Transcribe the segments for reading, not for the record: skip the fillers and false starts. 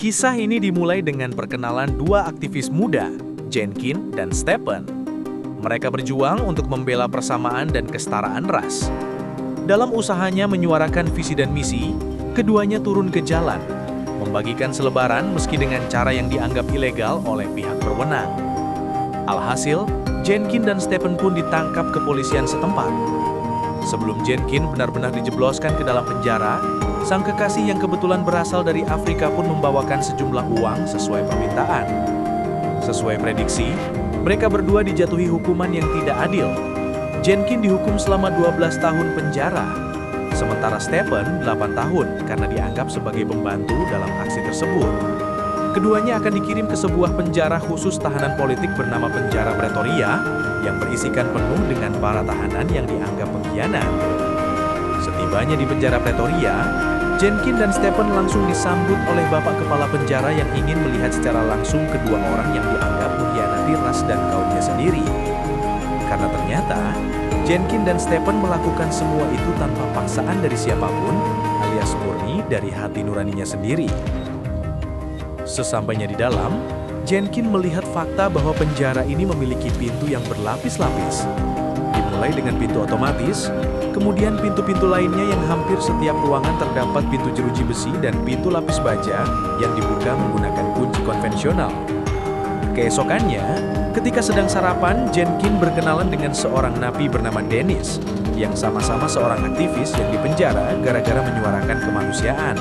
Kisah ini dimulai dengan perkenalan dua aktivis muda, Jenkins dan Stephen. Mereka berjuang untuk membela persamaan dan kesetaraan ras. Dalam usahanya menyuarakan visi dan misi, keduanya turun ke jalan, membagikan selebaran meski dengan cara yang dianggap ilegal oleh pihak berwenang. Alhasil, Jenkins dan Stephen pun ditangkap kepolisian setempat. Sebelum Jenkins benar-benar dijebloskan ke dalam penjara, sang kekasih yang kebetulan berasal dari Afrika pun membawakan sejumlah uang sesuai permintaan. Sesuai prediksi, mereka berdua dijatuhi hukuman yang tidak adil. Jenkins dihukum selama 12 tahun penjara, sementara Stephen 8 tahun karena dianggap sebagai pembantu dalam aksi tersebut. Keduanya akan dikirim ke sebuah penjara khusus tahanan politik bernama Penjara Pretoria yang berisikan penuh dengan para tahanan yang dianggap pengkhianat. Setibanya di Penjara Pretoria, Jenkins dan Stephen langsung disambut oleh bapak kepala penjara yang ingin melihat secara langsung kedua orang yang dianggap mengkhianati ras dan kaumnya sendiri. Karena ternyata, Jenkins dan Stephen melakukan semua itu tanpa paksaan dari siapapun, alias murni dari hati nuraninya sendiri. Sesampainya di dalam, Jenkins melihat fakta bahwa penjara ini memiliki pintu yang berlapis-lapis. Dimulai dengan pintu otomatis, kemudian pintu-pintu lainnya yang hampir setiap ruangan terdapat pintu jeruji besi dan pintu lapis baja yang dibuka menggunakan kunci konvensional. Keesokannya, ketika sedang sarapan, Jenkins berkenalan dengan seorang napi bernama Dennis, yang sama-sama seorang aktivis yang dipenjara gara-gara menyuarakan kemanusiaan.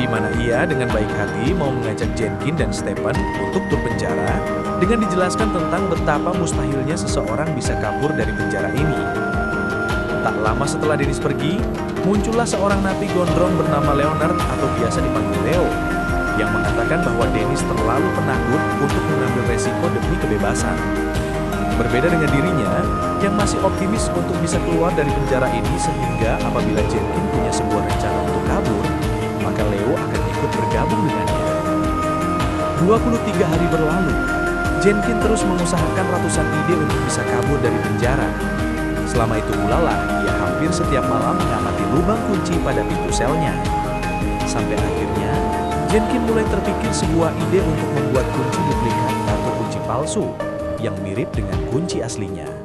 Di mana ia dengan baik hati mau mengajak Jenkins dan Stephen untuk tur penjara dengan dijelaskan tentang betapa mustahilnya seseorang bisa kabur dari penjara ini. Tak lama setelah Dennis pergi, muncullah seorang napi gondrong bernama Leonard atau biasa dipanggil Leo, yang mengatakan bahwa Dennis terlalu penakut untuk mengambil resiko demi kebebasan. Berbeda dengan dirinya, yang masih optimis untuk bisa keluar dari penjara ini sehingga apabila Jenkins punya sebuah rencana untuk kabur, maka Leo akan ikut bergabung dengannya. 23 hari berlalu, Jenkins terus mengusahakan ratusan ide untuk bisa kabur dari penjara. Selama itu pula lah, ia hampir setiap malam mengamati lubang kunci pada pintu selnya. Sampai akhirnya, Jenkins mulai terpikir sebuah ide untuk membuat kunci duplikat atau kunci palsu yang mirip dengan kunci aslinya.